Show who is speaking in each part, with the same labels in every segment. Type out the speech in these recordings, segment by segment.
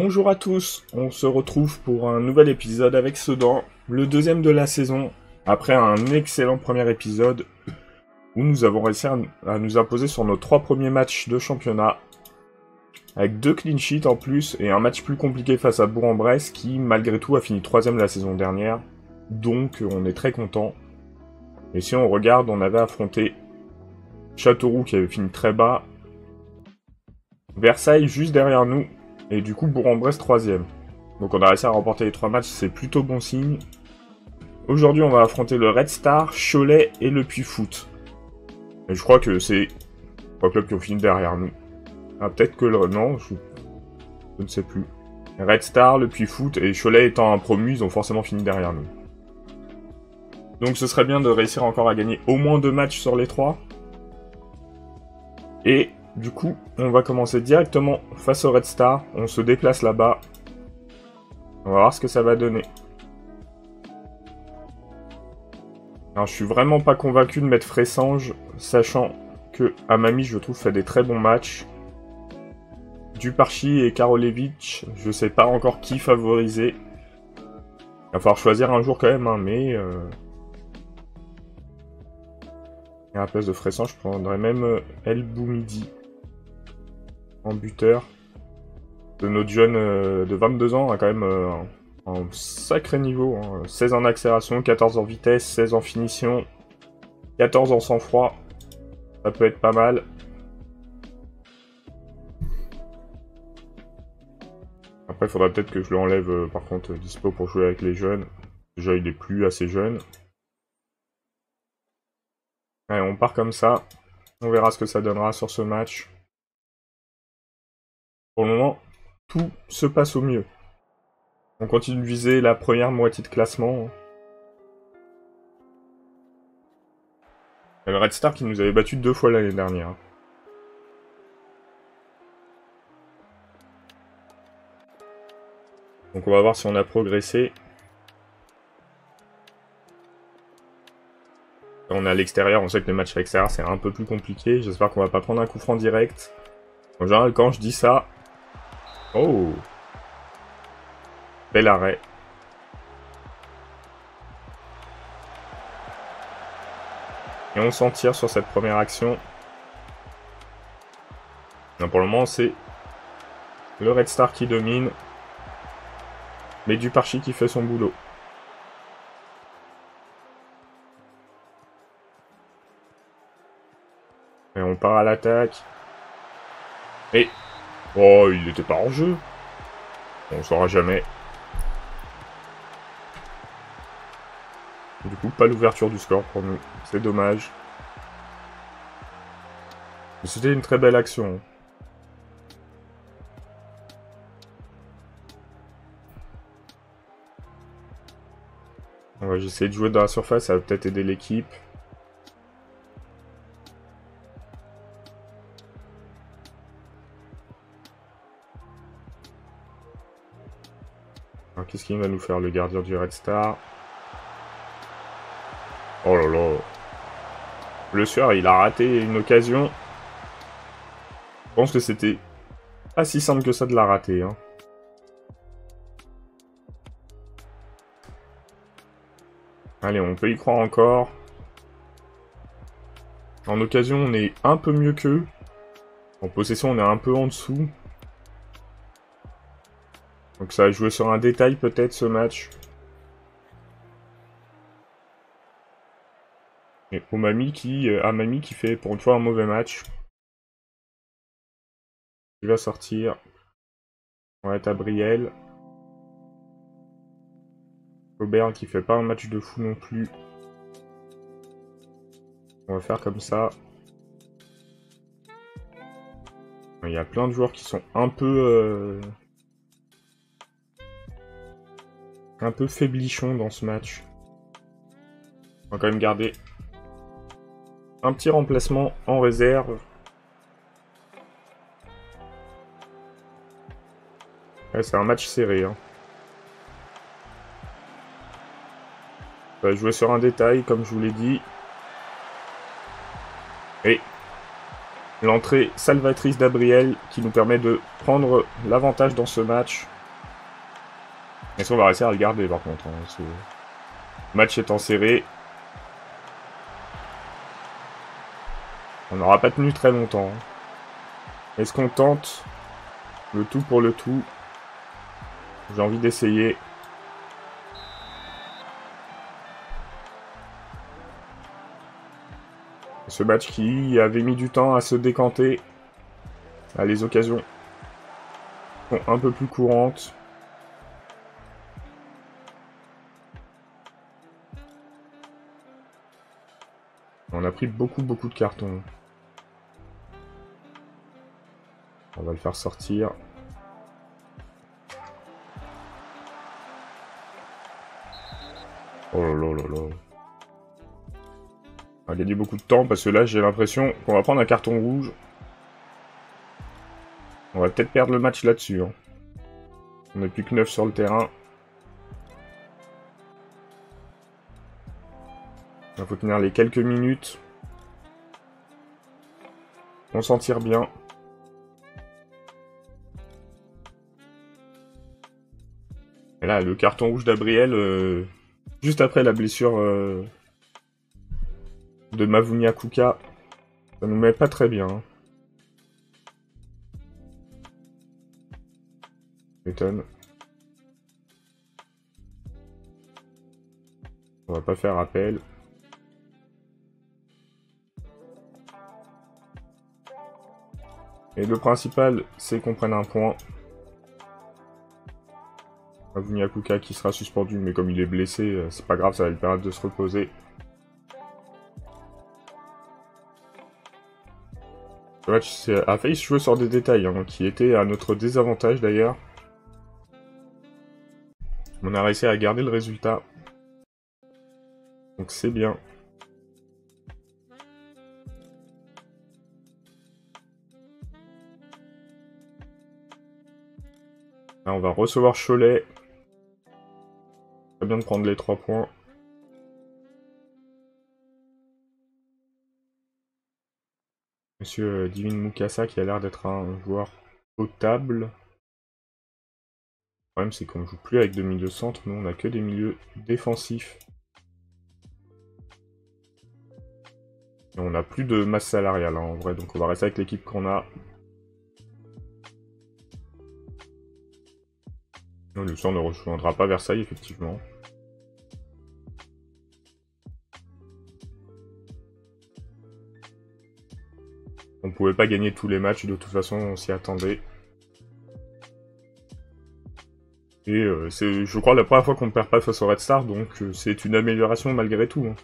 Speaker 1: Bonjour à tous, on se retrouve pour un nouvel épisode avec Sedan, le deuxième de la saison, après un excellent premier épisode où nous avons réussi à nous imposer sur nos 3 premiers matchs de championnat, avec 2 clean sheets en plus et un match plus compliqué face à Bourg-en-Bresse qui malgré tout a fini 3ème la saison dernière, donc on est très content. Et si on regarde, on avait affronté Châteauroux qui avait fini très bas, Versailles juste derrière nous, et du coup Bourg-en-Bresse 3ème. Donc on a réussi à remporter les 3 matchs, c'est plutôt bon signe. Aujourd'hui on va affronter le Red Star, Cholet et le Puy Foot. Et je crois que c'est 3 clubs qui ont fini derrière nous. Ah peut-être que le... non, je ne sais plus. Red Star, le Puy Foot et Cholet étant un promu, ils ont forcément fini derrière nous. Donc ce serait bien de réussir encore à gagner au moins 2 matchs sur les 3. Et du coup, on va commencer directement face au Red Star. On se déplace là-bas. On va voir ce que ça va donner. Alors, je suis vraiment pas convaincu de mettre Fressange, sachant que Amami, je trouve, fait des très bons matchs. Duparchi et Karolevich, je sais pas encore qui favoriser. Il va falloir choisir un jour quand même, hein, mais... à la place de Fressange, je prendrais même El Boumidi en buteur. De notre jeune de 22 ans a quand même un sacré niveau. Hein. 16 en accélération, 14 en vitesse, 16 en finition, 14 en sang-froid. Ça peut être pas mal. Après, il faudra peut-être que je l'enlève par contre dispo pour jouer avec les jeunes. Déjà, il est plus assez jeune. Allez, on part comme ça. On verra ce que ça donnera sur ce match. Pour le moment, tout se passe au mieux. On continue de viser la première moitié de classement. Le Red Star qui nous avait battu 2 fois l'année dernière. Donc on va voir si on a progressé. On est à l'extérieur, on sait que les matchs à l'extérieur c'est un peu plus compliqué. J'espère qu'on va pas prendre un coup franc direct. En général, quand je dis ça... Oh! Bel arrêt. Et on s'en tire sur cette première action. Non, pour le moment, c'est le Red Star qui domine. Mais Duparchi qui fait son boulot. Et on part à l'attaque. Et... oh, il n'était pas en jeu. On saura jamais. Du coup, pas l'ouverture du score pour nous. C'est dommage. Mais c'était une très belle action. On va essayer de jouer dans la surface, ça va peut-être aider l'équipe. Alors qu'est-ce qu'il va nous faire le gardien du Red Star? Oh là là. Le Sueur, il a raté une occasion. Je pense que c'était pas si simple que ça de la rater. Hein. Allez, on peut y croire encore. En occasion, on est un peu mieux qu'eux. En possession, on est un peu en dessous. Donc ça va jouer sur un détail peut-être ce match. Et Amami qui fait pour une fois un mauvais match. Il va sortir. On va être à Brielle. Aubert qui fait pas un match de fou non plus. On va faire comme ça. Il y a plein de joueurs qui sont un peu faiblichons dans ce match. On va quand même garder un petit remplacement en réserve. Ouais, c'est un match serré. Hein. On va jouer sur un détail, comme je vous l'ai dit. Et L'entrée salvatrice d'Abriel qui nous permet de prendre l'avantage dans ce match. Est-ce qu'on va réussir à le garder par contre hein, ce match étant serré. On n'aura pas tenu très longtemps. Est-ce qu'on tente le tout pour le tout? J'ai envie d'essayer. Ce match qui avait mis du temps à se décanter. Ah, les occasions sont un peu plus courantes. On a pris beaucoup de cartons. On va le faire sortir. Oh là là là là. On va gagner beaucoup de temps parce que là j'ai l'impression qu'on va prendre un carton rouge. On va peut-être perdre le match là-dessus. Hein. On n'est plus que 9 sur le terrain. Il faut tenir les quelques minutes. On s'en tire bien. Et là, le carton rouge d'Abriel, juste après la blessure de Mavunia Kuka, ça nous met pas très bien. Hein. M'étonne. On va pas faire appel. Et le principal, c'est qu'on prenne un point. Mavunia Kuka qui sera suspendu, mais comme il est blessé, c'est pas grave, ça va lui permettre de se reposer. Le match a failli se jouer sur des détails, hein, qui étaient à notre désavantage d'ailleurs. On a réussi à garder le résultat. Donc c'est bien. Là, on va recevoir Cholet. Très bien de prendre les 3 points. Monsieur Divine Mukasa qui a l'air d'être un joueur potable. Le problème c'est qu'on ne joue plus avec de milieux centre, nous on a que des milieux défensifs. Et on n'a plus de masse salariale hein, en vrai, donc on va rester avec l'équipe qu'on a. Non, le sang ne rejoindra pas Versailles effectivement. On pouvait pas gagner tous les matchs, de toute façon on s'y attendait. Et c'est, je crois, la première fois qu'on ne perd pas face au Red Star, donc c'est une amélioration malgré tout. Hein.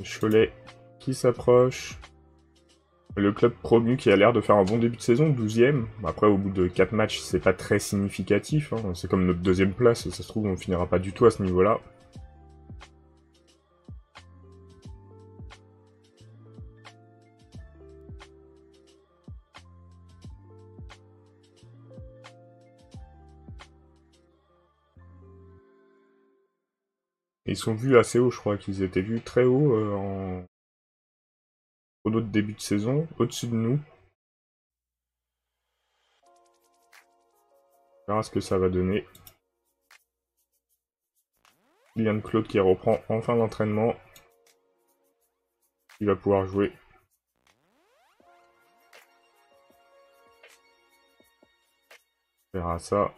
Speaker 1: Cholet qui s'approche. Le club promu qui a l'air de faire un bon début de saison, 12ème. Après, au bout de 4 matchs, c'est pas très significatif. Hein. C'est comme notre 2ème place, ça se trouve, on finira pas du tout à ce niveau-là. Ils sont vus assez haut, je crois qu'ils étaient vus très haut en chrono de début de saison, au-dessus de nous. On verra ce que ça va donner. Kylian Claude qui reprend enfin l'entraînement. Il va pouvoir jouer. On verra ça.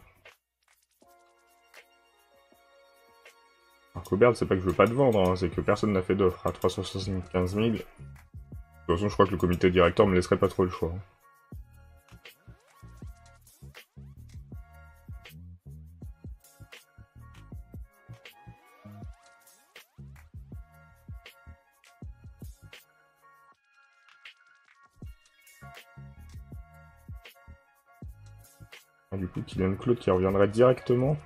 Speaker 1: Alors qu'Aubert, c'est pas que je veux pas te vendre, hein, c'est que personne n'a fait d'offre à 375 000. De toute façon, je crois que le comité directeur me laisserait pas trop le choix. Hein. Ah, du coup, Kylian Claude qui reviendrait directement.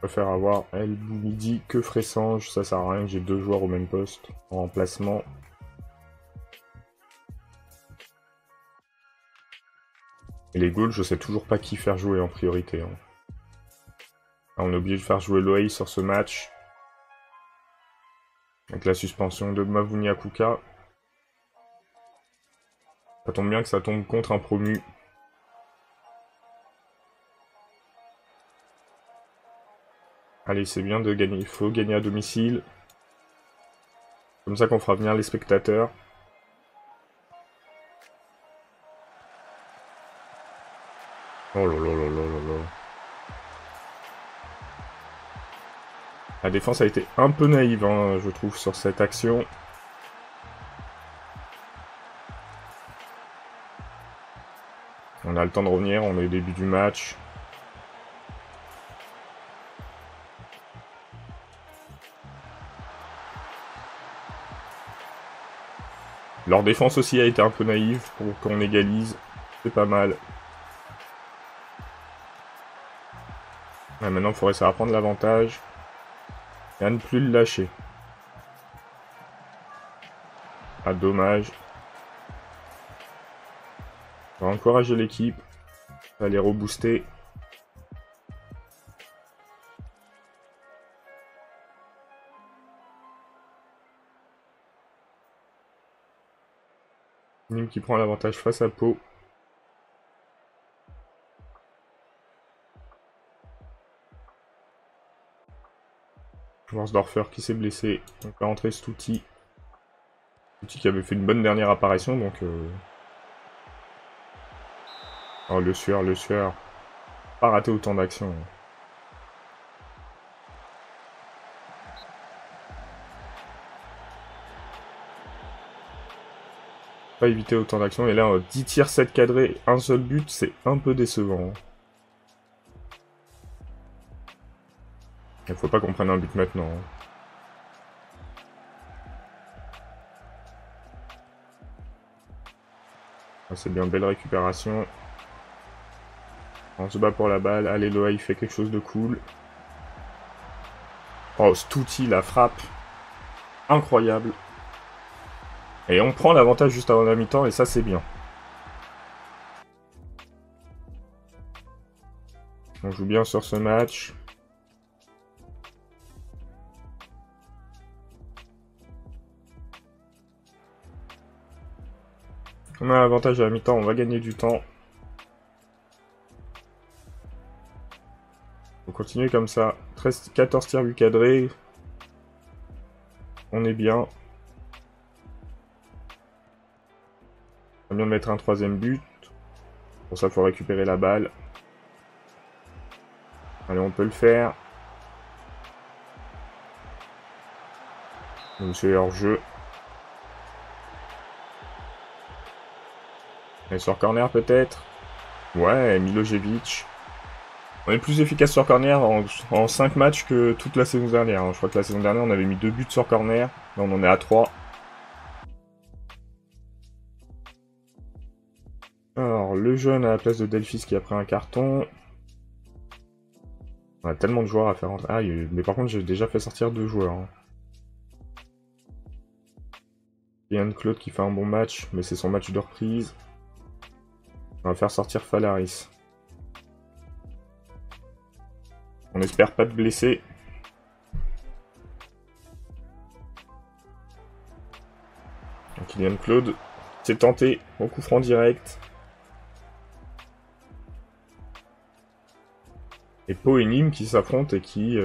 Speaker 1: préfère avoir El Boumidi que Fressange. Ça sert à rien que j'ai 2 joueurs au même poste en remplacement. Et les goals, je sais toujours pas qui faire jouer en priorité. Hein. On est obligé de faire jouer Loei sur ce match. Avec la suspension de Mavuni Akuka. Ça tombe bien que ça tombe contre un promu. Allez, c'est bien de gagner. Il faut gagner à domicile. Comme ça qu'on fera venir les spectateurs. Oh là là là là là là. La défense a été un peu naïve, hein, je trouve, sur cette action. On a le temps de revenir, on est au début du match. Leur défense aussi a été un peu naïve pour qu'on égalise. C'est pas mal. Ouais, maintenant, il faudrait ça prendre l'avantage. Et à ne plus le lâcher. Ah, dommage. On va encourager l'équipe. On va les rebooster. Nîmes qui prend l'avantage face à Pau. Worsdorfer qui s'est blessé. Donc va rentrer Stouti. Stouti qui avait fait une bonne dernière apparition, donc... Oh, le sueur, le sueur. Pas raté autant d'actions. Pas éviter autant d'actions. Et là, 10 tirs, 7 cadrés, un seul but, c'est un peu décevant. Il faut pas qu'on prenne un but maintenant. Ah, c'est bien, belle récupération. On se bat pour la balle. Allez, Loa, il fait quelque chose de cool. Oh, Stouti, la frappe. Incroyable. Et on prend l'avantage juste avant la mi-temps, et ça, c'est bien. On joue bien sur ce match. On a l'avantage à la mi-temps, on va gagner du temps. On continue comme ça. 14 tirs but cadrés. On est bien. On va bien mettre un 3ème but. Pour ça, il faut récupérer la balle. Allez, on peut le faire. Donc c'est hors-jeu. Et sur corner peut-être. Ouais, Milojevic. On est plus efficace sur corner en 5 matchs que toute la saison dernière. Hein. Je crois que la saison dernière, on avait mis 2 buts sur corner. Là, on en est à 3. Alors, le jeune à la place de Delphis qui a pris un carton. On a tellement de joueurs à faire entrer. Ah, mais par contre, j'ai déjà fait sortir 2 joueurs. Hein. Yann Claude qui fait un bon match, mais c'est son match de reprise. On va faire sortir Falaris. On espère pas de blessés. Donc Yann Claude s'est tenté au coup franc direct. Et Pau et Nîmes qui s'affrontent et qui,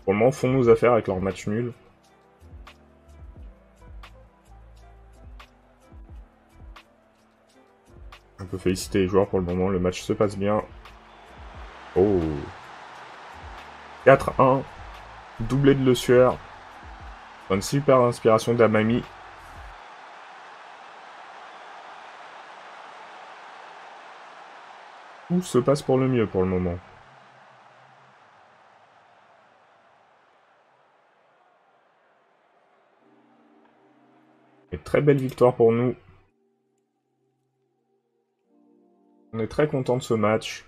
Speaker 1: pour le moment, font nos affaires avec leur match nul. On peut féliciter les joueurs pour le moment, le match se passe bien. Oh, 4-1, doublé de Le Sueur. Une super inspiration d'Amami. Tout se passe pour le mieux pour le moment. Et très belle victoire pour nous. On est très content de ce match.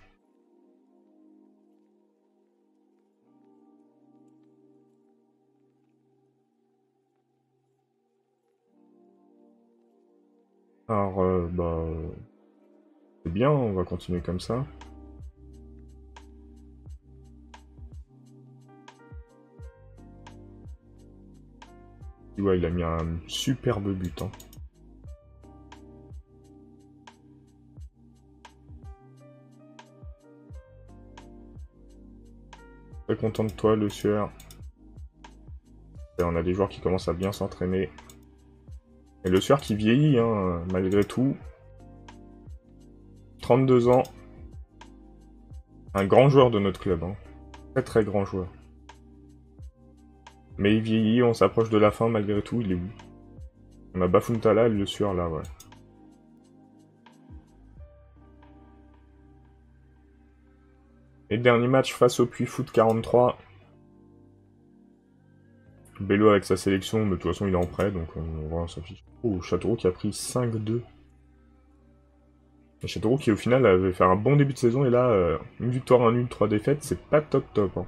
Speaker 1: Alors, c'est bien, on va continuer comme ça. Ouais, il a mis un superbe but. Hein. Très content de toi, le Sueur. Et on a des joueurs qui commencent à bien s'entraîner. Et le Sueur qui vieillit, hein, malgré tout. 32 ans. Un grand joueur de notre club. Hein. Très très grand joueur. Mais il vieillit, on s'approche de la fin malgré tout, il est où? On a Bafuntala, le Sueur là, ouais. Et dernier match face au Puy Foot 43. Bello avec sa sélection, mais de toute façon il est en prêt, donc on va s'en fiche. Oh, Châteauroux qui a pris 5-2. Et Châteauroux qui au final avait fait un bon début de saison, et là, une victoire, un nul, 3 défaites, c'est pas top top. Hein.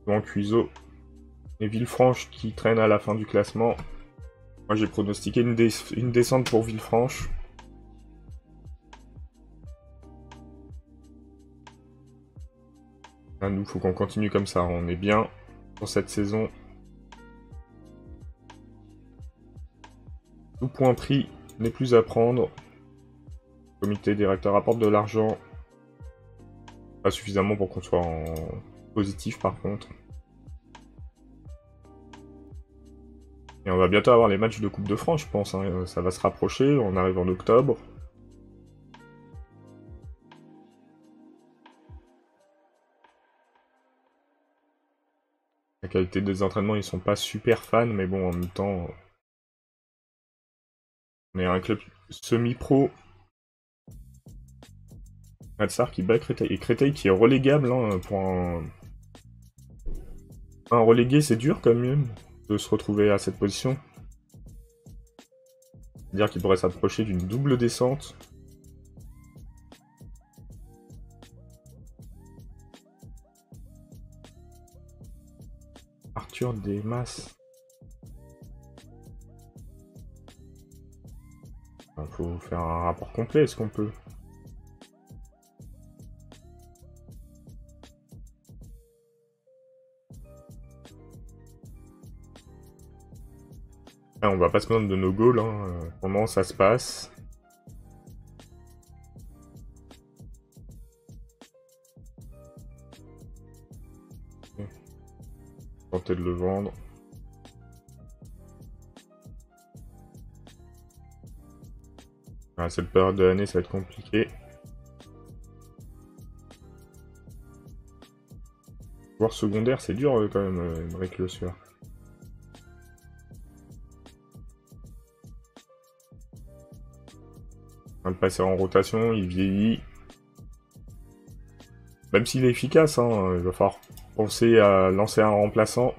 Speaker 1: Devant Cuiseau et Villefranche qui traînent à la fin du classement. Moi j'ai pronostiqué une descente pour Villefranche. À nous, faut qu'on continue comme ça, on est bien pour cette saison. Tout point pris n'est plus à prendre. Le comité directeur apporte de l'argent. Pas suffisamment pour qu'on soit en positif par contre. Et on va bientôt avoir les matchs de Coupe de France, je pense. Hein. Ça va se rapprocher, on arrive en octobre. La qualité des entraînements, ils sont pas super fans, mais bon, en même temps... On est un club semi-pro. Matsar qui bat Créteil. Et Créteil qui est relégable hein, pour un relégué, c'est dur quand même de se retrouver à cette position. C'est-à-dire qu'il pourrait s'approcher d'une double descente. Arthur Desmas. Il faut faire un rapport complet, est-ce qu'on peut? Ah, on va pas se plaindre de nos goals, hein. Comment ça se passe? Tenter de le vendre. Ah, cette période de l'année, ça va être compliqué. Joueur secondaire, c'est dur quand même, Emeric Le Sueur. On va le passer en rotation, il vieillit. Même s'il est efficace, hein, il va falloir penser à lancer un remplaçant.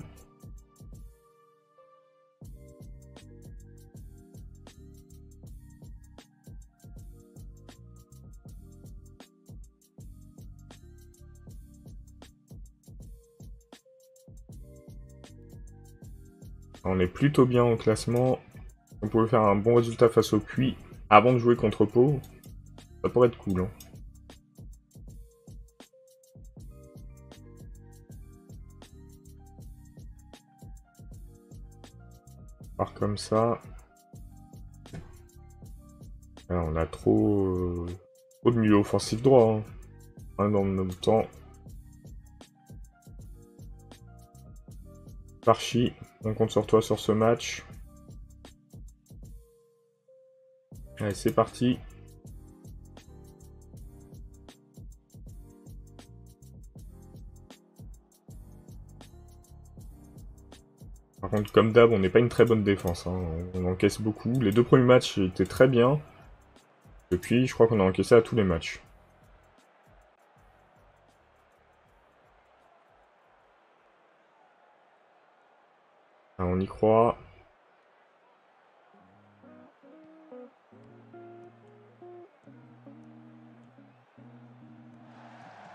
Speaker 1: On est plutôt bien au classement. On pouvait faire un bon résultat face au Puy avant de jouer contre Pau. Ça pourrait être cool. Hein. Part comme ça. Là, on a trop de milieu offensif droit. Hein. Dans le même temps. Parchi, on compte sur toi sur ce match. Allez, c'est parti. Par contre, comme d'hab, on n'est pas une très bonne défense. Hein. On encaisse beaucoup. Les deux premiers matchs étaient très bien. Depuis, je crois qu'on a encaissé à tous les matchs. Ah, on y croit.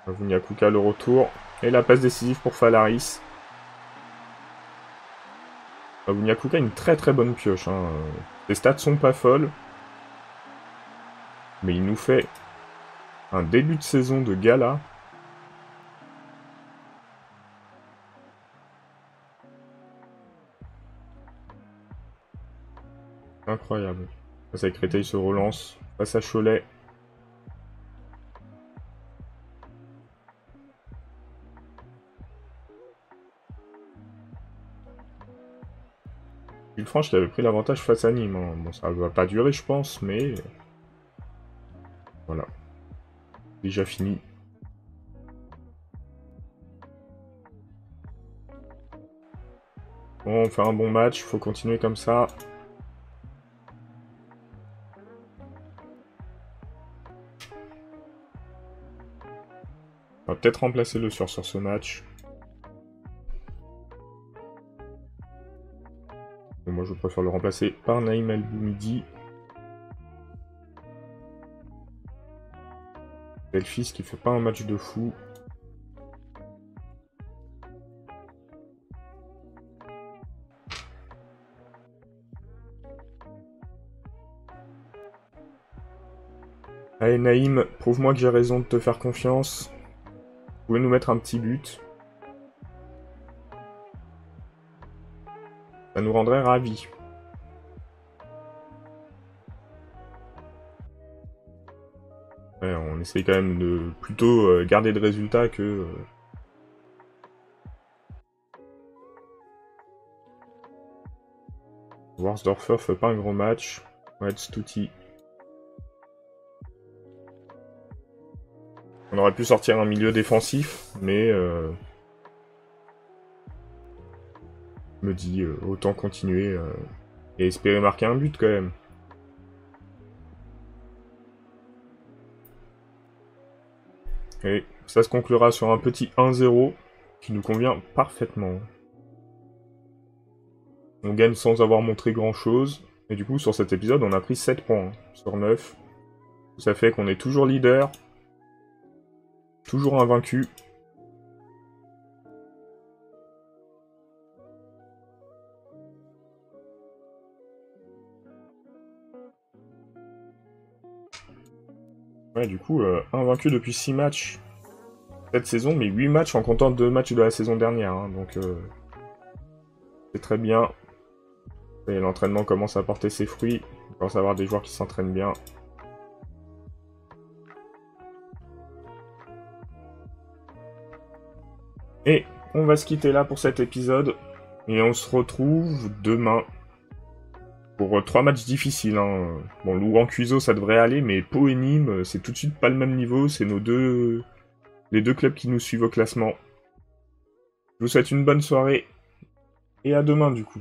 Speaker 1: Vunyakuka le retour. Et la passe décisive pour Falaris. Bunyakuka a une très très bonne pioche. Hein. Les stats sont pas folles. Mais il nous fait un début de saison de gala. Incroyable. Face à Créteil se relance. Face à Cholet. Villefranche qui avait pris l'avantage face à Nîmes. Hein. Bon, ça va pas durer, je pense, mais... Voilà. Déjà fini. Bon, on fait un bon match, faut continuer comme ça. On va peut-être remplacer Le Sur ce match. Bon, moi je préfère le remplacer par Naïm El Boumidi. Delphis qui fait pas un match de fou. Allez Naïm, prouve-moi que j'ai raison de te faire confiance. Vous pouvez nous mettre un petit but. Ça nous rendrait ravis. Ouais, on essaye quand même de plutôt garder de résultats que... Warsdorfer fait pas un gros match. Ouais, Stouty. On aurait pu sortir un milieu défensif, mais... Je me dis, autant continuer et espérer marquer un but quand même. Et ça se conclura sur un petit 1-0 qui nous convient parfaitement. On gagne sans avoir montré grand chose. Et du coup, sur cet épisode, on a pris 7 points sur 9. Ça fait qu'on est toujours leader. Toujours invaincu. Ouais, du coup, invaincu depuis 6 matchs cette saison, mais 8 matchs en comptant 2 matchs de la saison dernière. Hein, donc, c'est très bien. Et l'entraînement commence à porter ses fruits. On commence à avoir des joueurs qui s'entraînent bien. Et on va se quitter là pour cet épisode. Et on se retrouve demain pour 3 matchs difficiles. Hein. Bon, Louran-Cuiseaux, ça devrait aller, mais Pau et Nîmes, c'est tout de suite pas le même niveau. C'est les deux clubs qui nous suivent au classement. Je vous souhaite une bonne soirée. Et à demain, du coup.